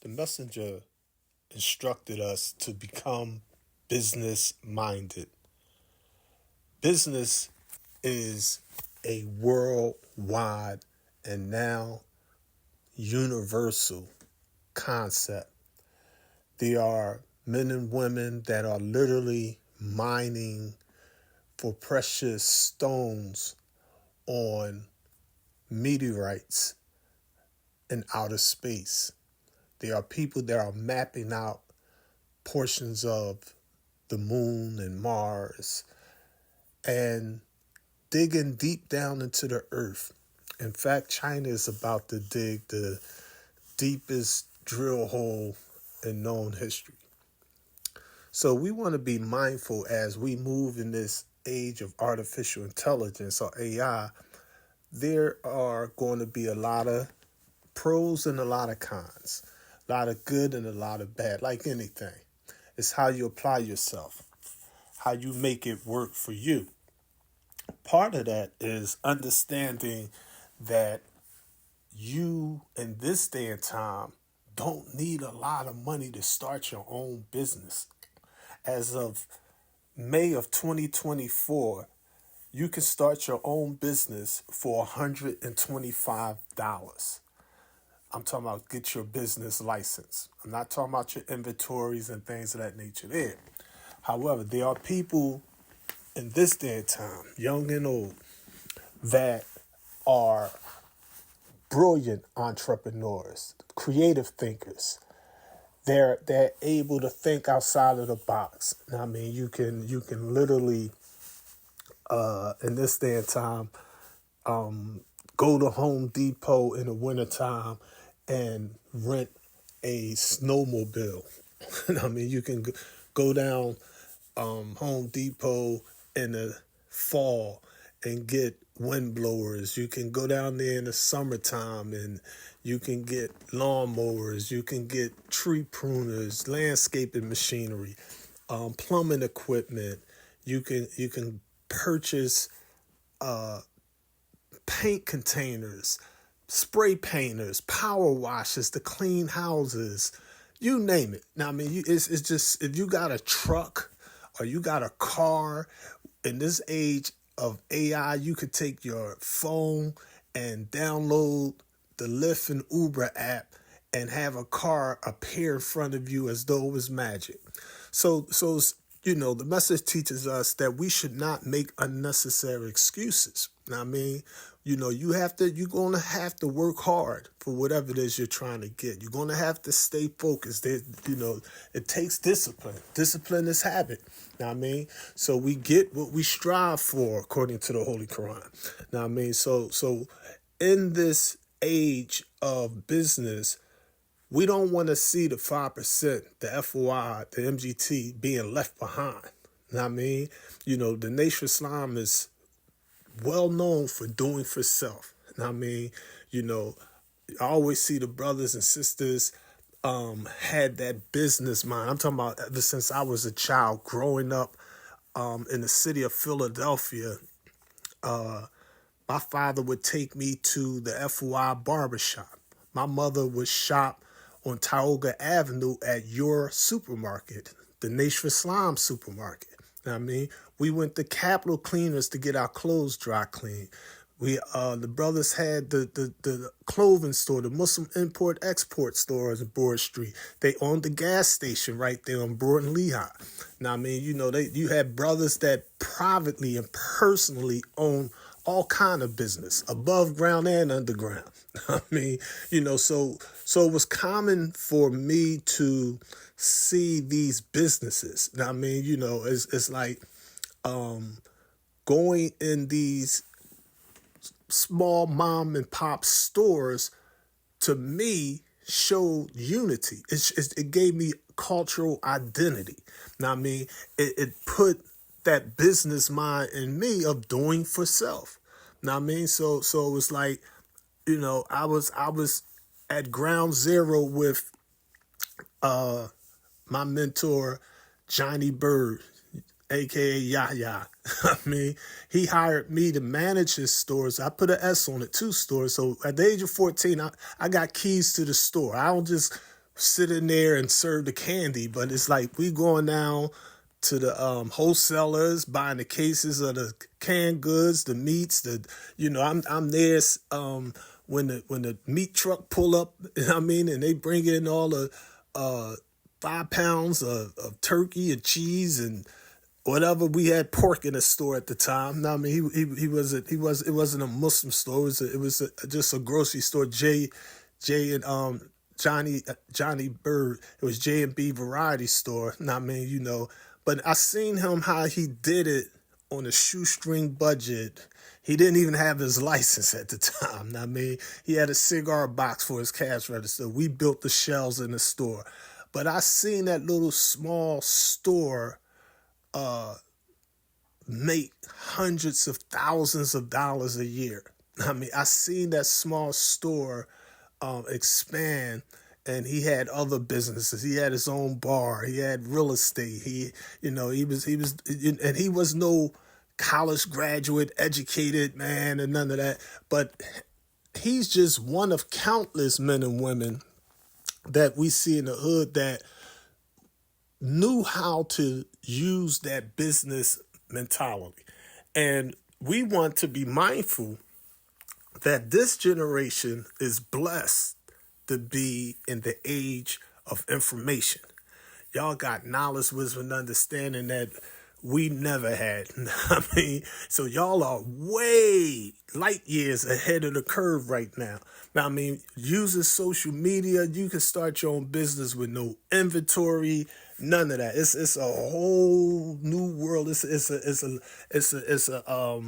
The messenger instructed us to become business minded. Business is a worldwide and now universal concept. There are men and women that are literally mining for precious stones on meteorites in outer space. There are people that are mapping out portions of the moon and Mars and digging deep down into the earth. In fact, China is about to dig the deepest drill hole in known history. So we want to be mindful as we move in this age of artificial intelligence or AI. There are going to be a lot of pros and a lot of cons, a lot of good and a lot of bad, like anything. It's how you apply yourself, how you make it work for you. Part of that is understanding that you, in this day and time, don't need a lot of money to start your own business. As of May of 2024, you can start your own business for $125. I'm talking about get your business license. I'm not talking about your inventories and things of that nature there. However, there are people in this day and time, young and old, that are brilliant entrepreneurs, creative thinkers. They're able to think outside of the box. I mean, you can literally in this day and time go to Home Depot in the wintertime and rent a snowmobile. I mean, you can go down Home Depot in the fall and get wind blowers. You can go down there in the summertime and you can get lawnmowers. You can get tree pruners, landscaping machinery, plumbing equipment. You can purchase paint containers, spray painters, power washers to clean houses. You name it. Now, I mean, it's just if you got a truck or you got a car in this age of AI, you could take your phone and download the Lyft and Uber app and have a car appear in front of you as though it was magic. So the message teaches us that we should not make unnecessary excuses. Now, I mean, you're going to have to work hard for whatever it is you're trying to get. You're going to have to stay focused. It takes discipline. Discipline is habit. Now, I mean, so we get what we strive for according to the Holy Quran. Now, I mean, so in this age of business, we don't want to see the 5%, the FOI, the MGT being left behind. Now, I mean, the Nation of Islam is well known for doing for self. Now, I mean, I always see the brothers and sisters had that business mind. I'm talking about ever since I was a child growing up in the city of Philadelphia. My father would take me to the FOI barbershop. My mother would shop on Tioga Avenue at your supermarket, the Nation of Islam supermarket. I mean, we went to Capital Cleaners to get our clothes dry cleaned. The brothers had the clothing store, the Muslim import-export stores on Broad Street. They owned the gas station right there on Broad and Lehigh. Now, I mean, you had brothers that privately and personally owned all kind of business, above ground and underground. I mean, so it was common for me to see these businesses. Now, I mean, it's like going in these small mom and pop stores, to me, showed unity. It gave me cultural identity. Now, I mean, it put that business mind in me of doing for self. Now, I mean, so it was like, I was at ground zero with my mentor, Johnny Bird, a.k.a. Yahya. I mean, he hired me to manage his stores. I put an S on it, 2 stores. So at the age of 14, I got keys to the store. I don't just sit in there and serve the candy, but it's like we going down to the wholesalers, buying the cases of the canned goods, the meats, I'm there when the meat truck pull up, and they bring in all the 5 pounds of turkey and cheese and whatever. We had pork in the store at the time. It wasn't a Muslim store. Just a grocery store. Jay and Johnny Bird. It was J&B Variety Store. But I seen him how he did it on a shoestring budget. He didn't even have his license at the time. He had a cigar box for his cash register. We built the shelves in the store. But I seen that little small store make hundreds of thousands of dollars a year. I seen that small store expand, and he had other businesses. He had his own bar. He had real estate. He was no college graduate, educated man, and none of that. But he's just one of countless men and women that we see in the hood that knew how to use that business mentality. And we want to be mindful that this generation is blessed to be in the age of information. Y'all got knowledge, wisdom, and understanding that we never had. So y'all are way light years ahead of the curve right now. Using social media, you can start your own business with no inventory, none of that. It's a whole new world. It's a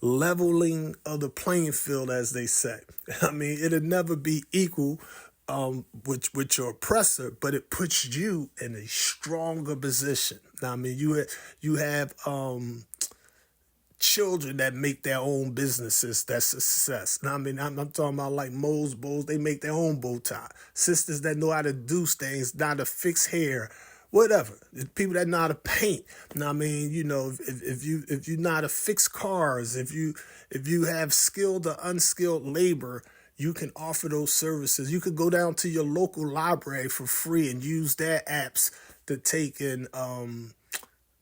leveling of the playing field, as they say. It'll never be equal with your oppressor, but it puts you in a stronger position. You have children that make their own businesses. That's success. I'm talking about like Moe's Bows. They make their own bow tie. Sisters that know how to do things, know how to fix hair, whatever. People that know how to paint. If you know how to fix cars, if you have skilled or unskilled labor, you can offer those services. You could go down to your local library for free and use their apps to take and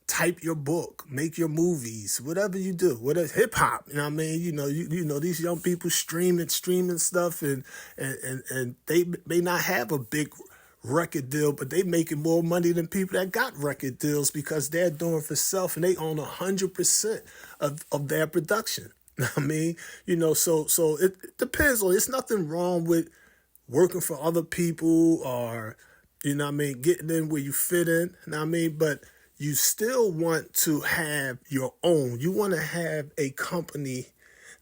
type your book, make your movies, whatever you do. Whatever hip hop, these young people streaming stuff, and they may not have a big record deal, but they making more money than people that got record deals because they're doing for self and they own 100% of their production. So it depends on. It's nothing wrong with working for other people or, getting in where you fit in. But you still want to have your own. You want to have a company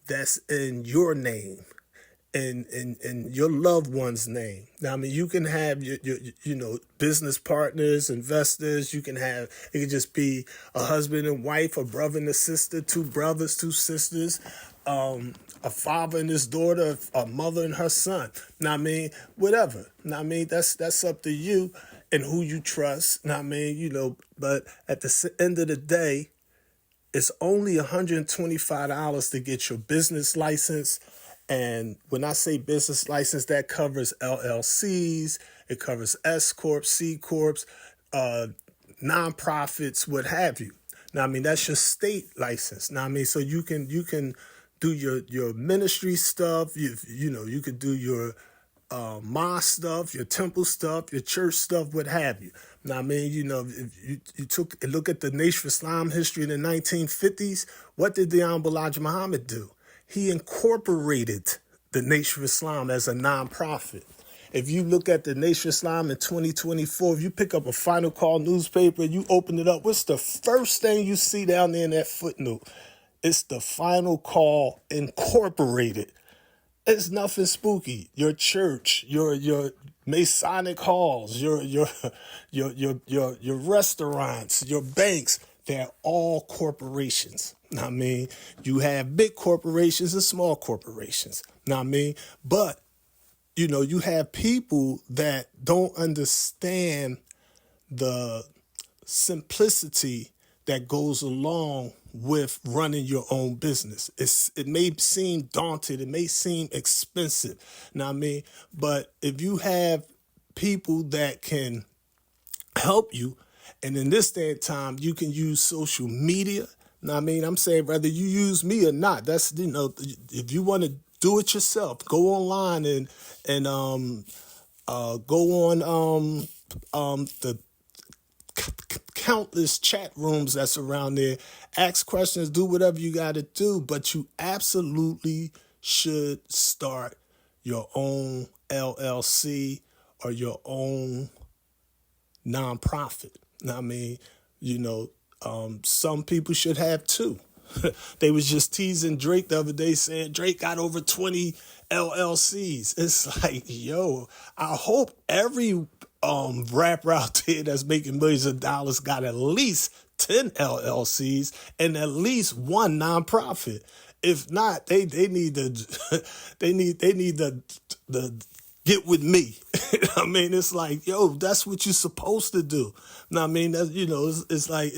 that's in your name and your loved one's name. You can have your business partners, investors. It could just be a husband and wife, a brother and a sister, 2 brothers, 2 sisters, a father and his daughter, a mother and her son. Whatever. That's up to you and who you trust. But at the end of the day, it's only $125 to get your business license. And when I say business license, that covers LLCs, it covers S Corps, C Corps, nonprofits, what have you. That's your state license. So you can do your ministry stuff. You could do your mosque stuff, your temple stuff, your church stuff, what have you. If you took a look at the Nation of Islam history in the 1950s, what did the Honorable Elijah Muhammad do? He incorporated the Nation of Islam as a nonprofit. If you look at the Nation of Islam in 2024, if you pick up a Final Call newspaper and you open it up, what's the first thing you see down there in that footnote? It's the Final Call Incorporated. It's nothing spooky. Your church, your Masonic halls, your restaurants, your banks, they're all corporations. You have big corporations and small corporations. But you have people that don't understand the simplicity that goes along with running your own business. It may seem daunting, it may seem expensive, but if you have people that can help you. And in this day and time, you can use social media. Now, I mean, I'm saying whether you use me or not, that's, if you want to do it yourself, go online and go on the countless chat rooms that's around there. Ask questions, do whatever you got to do, but you absolutely should start your own LLC or your own nonprofit. I mean, some people should have two. They was just teasing Drake the other day saying Drake got over 20 LLCs. It's like, yo, I hope every rapper out there that's making millions of dollars got at least 10 LLCs and at least one nonprofit. If not, they need to they need the get with me. I mean, it's like, yo, that's what you're supposed to do. Now, I mean, that's, it's like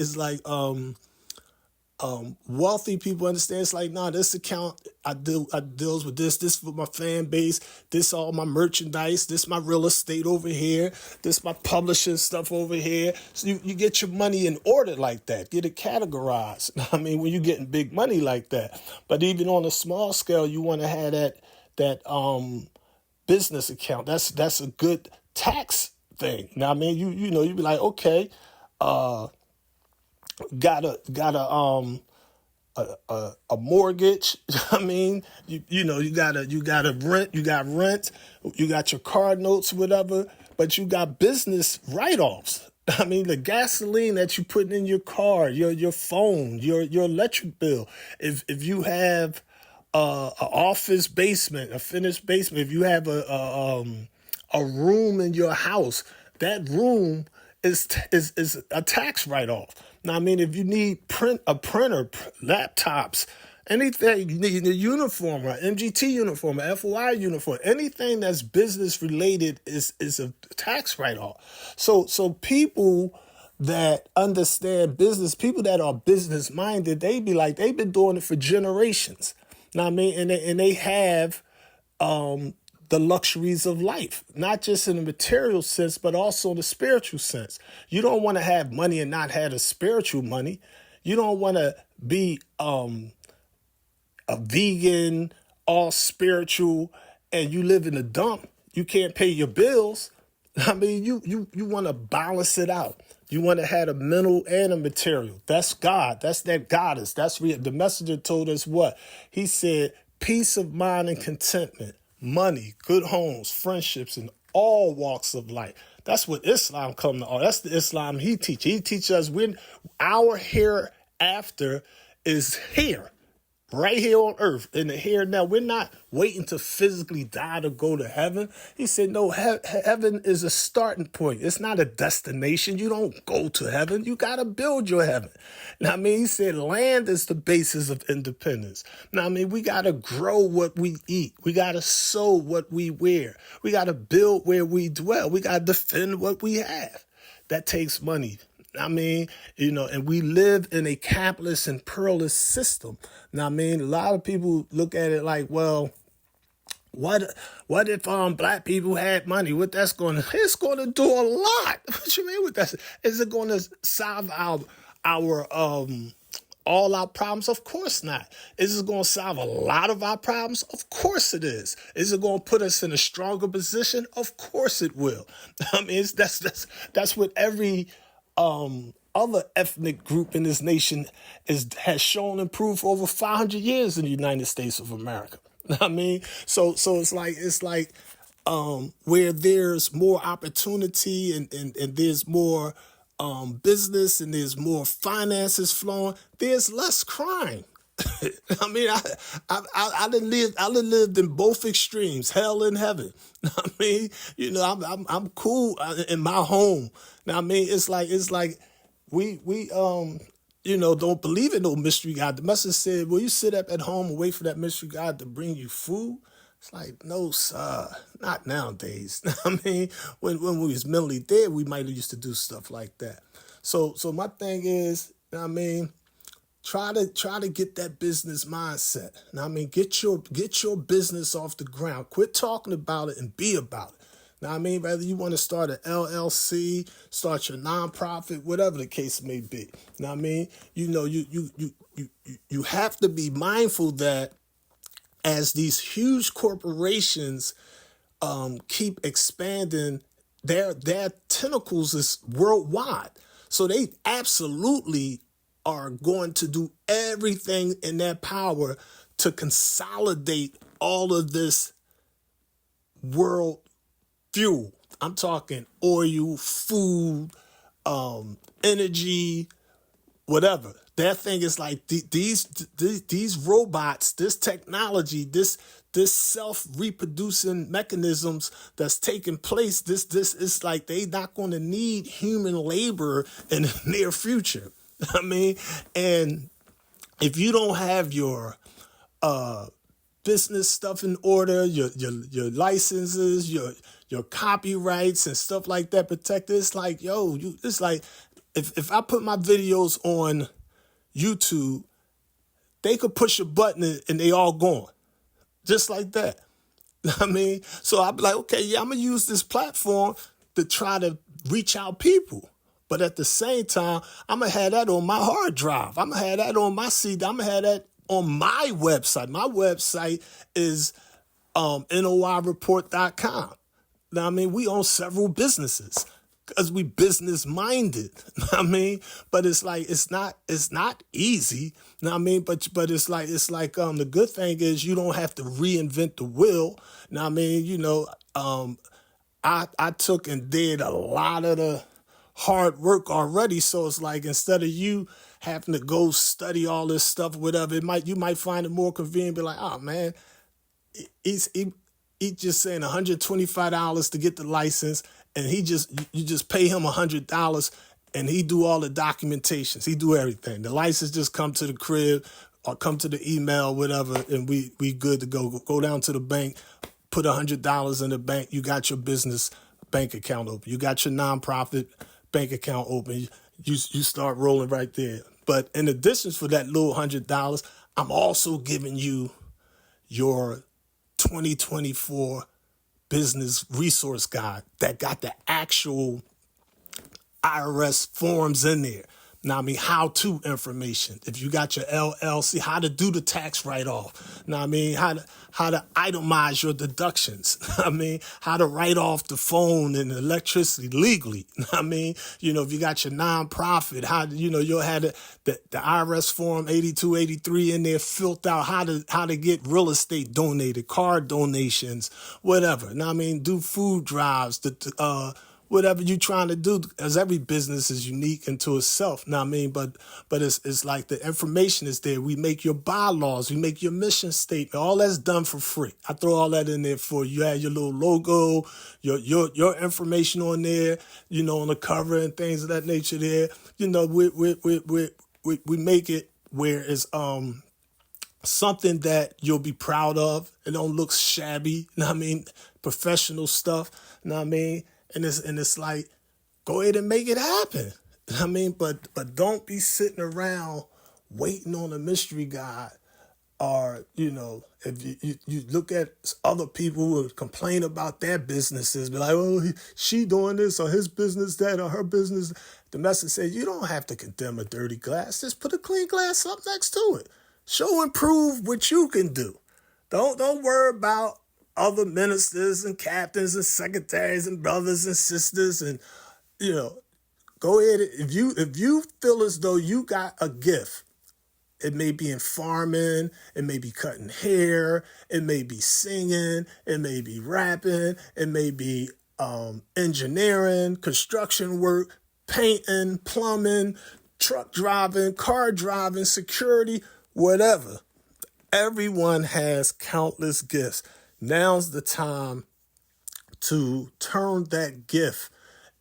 wealthy people understand. It's like, nah, this account I deals with this for my fan base, this all my merchandise, this my real estate over here, this my publishing stuff over here. So you get your money in order like that, get it categorized. I mean, when you're getting big money like that. But even on a small scale, you want to have that business account. That's a good tax thing. Now, I mean, you be like, okay, got a mortgage. I mean, you gotta rent, you got your car notes, whatever, but you got business write-offs. I mean, the gasoline that you put in your car, your phone, your electric bill. If you have an office basement, a finished basement, if you have a room in your house, that room is a tax write-off. Now, I mean, if you need a printer, laptops, anything, you need a uniform, an MGT uniform, an FOI uniform, anything that's business related is a tax write-off. So people that understand business, people that are business minded, they be like, they've been doing it for generations. Now, I mean, and they have the luxuries of life, not just in the material sense, but also in the spiritual sense. You don't want to have money and not have the spiritual money. You don't want to be a vegan, all spiritual, and you live in a dump. You can't pay your bills. I mean, you want to balance it out. You want to have a mental and a material. That's God. That's that goddess. That's the messenger told us what? He said, peace of mind and contentment, money, good homes, friendships, in all walks of life. That's what Islam come to all. That's the Islam he teaches. He teaches us when our hereafter is here. Right here on earth, in the here and now. We're not waiting to physically die to go to heaven. He said, no, heaven is a starting point. It's not a destination. You don't go to heaven. You got to build your heaven. Now, I mean, he said land is the basis of independence. Now, I mean, we got to grow what we eat. We got to sow what we wear. We got to build where we dwell. We got to defend what we have. That takes money. I mean, and we live in a capitalist and pluralist system. Now, I mean, a lot of people look at it like, well, what if black people had money? It's going to do a lot. What you mean with that? Is it going to solve our all our problems? Of course not. Is it going to solve a lot of our problems? Of course it is. Is it going to put us in a stronger position? Of course it will. I mean, that's what every other ethnic group in this nation has shown and proved for over 500 years in the United States of America. I mean, so it's like where there's more opportunity and there's more business and there's more finances flowing, there's less crime. I mean, I done lived in both extremes, hell and heaven. I mean, I'm cool in my home. Now, I mean, it's like we don't believe in no mystery God. The message said, will you sit up at home and wait for that mystery God to bring you food? It's like, no, sir, not nowadays. I mean, when we was mentally dead, we might have used to do stuff like that. So my thing is, I mean, try to get that business mindset. Now, I mean, get your business off the ground. Quit talking about it and be about it. Now, I mean, whether you want to start an LLC, start your nonprofit, whatever the case may be. Now, I mean, you have to be mindful that as these huge corporations keep expanding, their tentacles is worldwide. So they absolutely are going to do everything in their power to consolidate all of this world fuel. I'm talking oil, food, energy, whatever. Their thing is like these robots, this technology, this self-reproducing mechanisms that's taking place. This is like they not going to need human labor in the near future. I mean, and if you don't have your business stuff in order, your licenses, your copyrights and stuff like that protected, it's like, it's like if I put my videos on YouTube, they could push a button and they all gone. Just like that. I mean, so I'd be like, okay, yeah, I'm going to use this platform to try to reach out people. But at the same time, I'm going to have that on my hard drive. I'm going to have that on my CD. I'm going to have that on my website. My website is noireport.com. Now, I mean, we own several businesses because we business minded. I mean, but it's like it's not easy. I mean, but it's like the good thing is you don't have to reinvent the wheel. Now, I mean, I took and did a lot of the hard work already. So it's like instead of you having to go study all this stuff, whatever, you might find it more convenient. Be like, oh man, he's just saying $125 to get the license, and you just pay him $100, and he do all the documentations. He do everything. The license just come to the crib or come to the email, whatever, and we good to go. Go down to the bank, put $100 in the bank. You got your business bank account open. You got your nonprofit bank account open. You start rolling right there. But in addition for that little $100, I'm also giving you your 2024 business resource guide that got the actual IRS forms in there. Now, I mean, how-to information. If you got your LLC, how to do the tax write-off. Now, I mean, how to itemize your deductions. I mean, how to write off the phone and the electricity legally. I mean, if you got your nonprofit, you'll have the IRS form 8283 in there filled out. How to get real estate donated, car donations, whatever. Now, I mean, do food drives, whatever you're trying to do, as every business is unique into itself. Now, I mean, but it's like the information is there. We make your bylaws, we make your mission statement. All that's done for free. I throw all that in there for you. You have your little logo, your information on there, on the cover and things of that nature. There, we make it where it's something that you'll be proud of. It don't look shabby. You know what I mean? Professional stuff. You know what I mean? And it's like, go ahead and make it happen. I mean, but don't be sitting around waiting on a mystery guide. Or, if you look at other people who complain about their businesses, be like, oh, she doing this or his business that or her business. The message says you don't have to condemn a dirty glass. Just put a clean glass up next to it. Show and prove what you can do. Don't worry about other ministers and captains and secretaries and brothers and sisters, and go ahead. If you feel as though you got a gift, it may be in farming, it may be cutting hair, it may be singing, it may be rapping, it may be engineering, construction work, painting, plumbing, truck driving, car driving, security, whatever. Everyone has countless gifts. Now's the time to turn that gift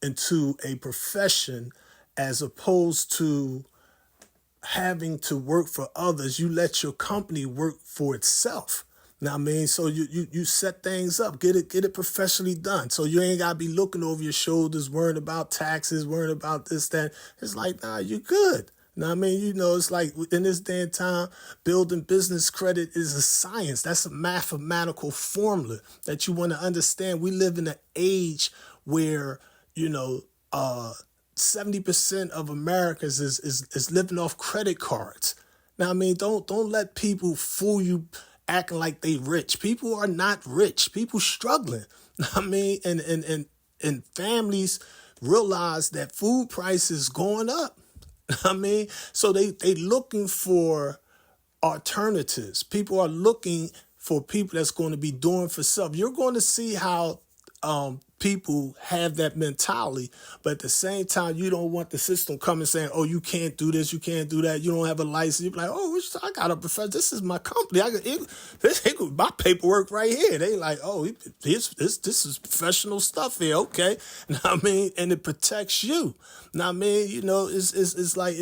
into a profession as opposed to having to work for others. You let your company work for itself. Now, I mean, so you set things up, get it professionally done. So you ain't got to be looking over your shoulders, worrying about taxes, worrying about this, that. It's like, nah, you're good. Now, I mean, it's like in this day and time, building business credit is a science. That's a mathematical formula that you want to understand. We live in an age where, you know, 70% of Americans is living off credit cards. Now, I mean, don't let people fool you acting like they rich. People are not rich. People struggling. I mean, and families realize that food prices going up. I mean, so they looking for alternatives. People are looking for people that's going to be doing for self. You're going to see how people have that mentality, but at the same time, you don't want the system coming saying, "Oh, you can't do this, you can't do that, you don't have a license." You're like, "Oh, I got a professor. This is my company. My paperwork right here." They like, "Oh, this is professional stuff here." Okay, now, I mean, and it protects you. Now, I mean, it's like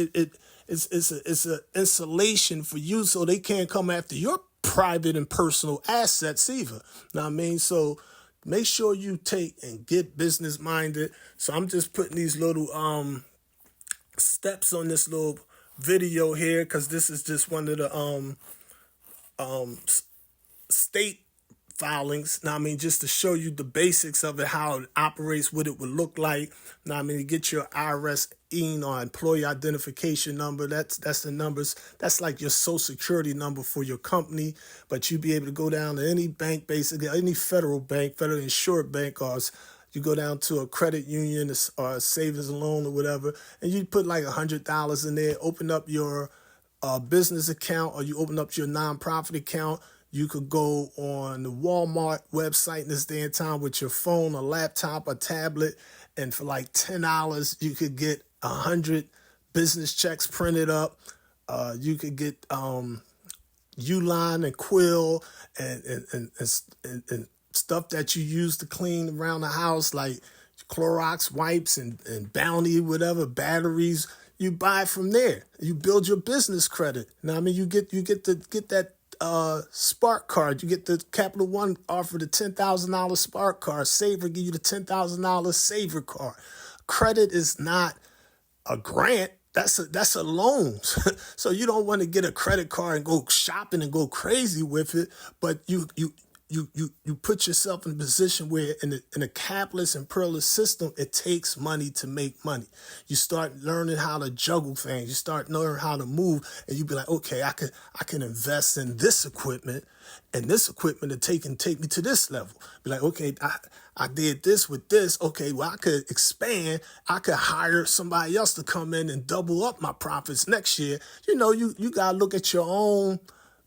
it's a insulation for you, so they can't come after your private and personal assets either. Now, I mean, so make sure you take and get business minded. So I'm just putting these little steps on this little video here because this is just one of the state filings. Now, I mean, just to show you the basics of it, how it operates, what it would look like. Now, I mean, you get your IRS or employee identification number. That's the numbers. That's like your social security number for your company. But you'd be able to go down to any bank, basically, any federal bank, federal insured bank, or you go down to a credit union or a savings and loan or whatever, and you put like $100 in there, open up your business account, or you open up your nonprofit account. You could go on the Walmart website in this day and time with your phone, a laptop, a tablet, and for like $10, you could get 100 business checks printed up. You could get Uline and Quill and stuff that you use to clean around the house, like Clorox wipes and Bounty, whatever, batteries. You buy from there. You build your business credit. Now, I mean, you get that Spark card. You get the Capital One offer the $10,000 Spark card. Saver give you the $10,000 Saver card. Credit is not a grant. That's a loan. So you don't want to get a credit card and go shopping and go crazy with it, but you put yourself in a position where in a capitalist and pluralist system, it takes money to make money. You start learning how to juggle things. You start learning how to move, and you be like, okay, I can invest in this equipment, and this equipment to take me to this level. Be like, okay, I did this with this. Okay, well, I could expand. I could hire somebody else to come in and double up my profits next year. You gotta look at your own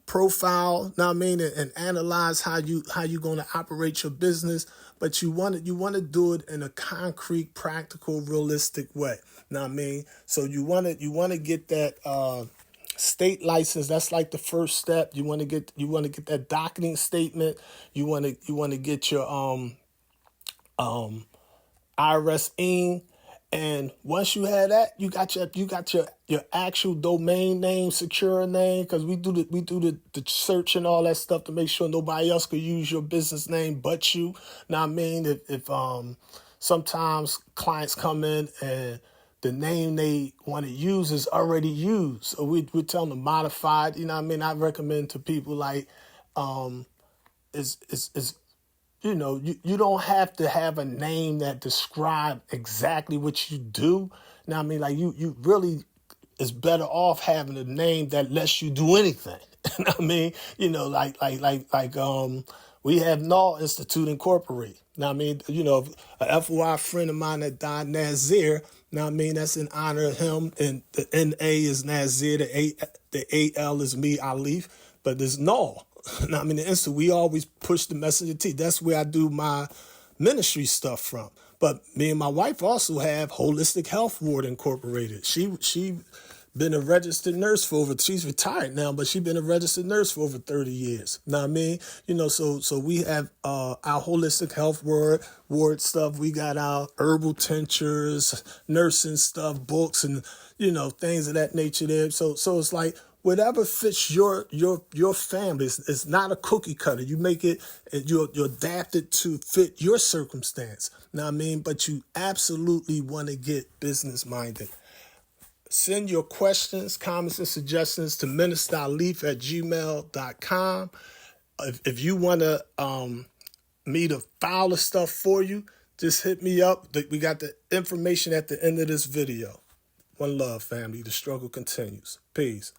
profile, now I mean, and analyze how you going to operate your business, but you want to do it in a concrete, practical, realistic way. Now I mean, so you want to get that state license. That's like the first step. You want to get that docketing statement. You want to get your IRS. And once you have that, you got your actual domain name, secure name, because we do the search and all that stuff to make sure nobody else could use your business name but you. Now I mean, if sometimes clients come in and the name they want to use is already used, so we tell them to modify it. You know what I mean? I recommend to people like you don't have to have a name that describes exactly what you do. Now, I mean, like you really is better off having a name that lets you do anything. I mean, like we have NaaLInstituteInc. Now, I mean, a FOI friend of mine that died, Nazir. Now, I mean, that's in honor of him, and the NA is Nazir, the AL is me, Alif, but there's Naal. Now, I mean, the instant we always push the messenger T. That's where I do my ministry stuff from. But me and my wife also have Holistic Health Ward Incorporated. She been a registered nurse she's retired now, but she's been a registered nurse for over 30 years. Now, I mean, so we have our Holistic Health Ward stuff. We got our herbal tinctures, nursing stuff, books, and, things of that nature there. So it's like, whatever fits your family. It's not a cookie cutter. You make it, you adapt it to fit your circumstance. Now, I mean, but you absolutely want to get business minded. Send your questions, comments, and suggestions to ministeralif@gmail.com. If you want me to file the stuff for you, just hit me up. We got the information at the end of this video. One love, family. The struggle continues. Peace.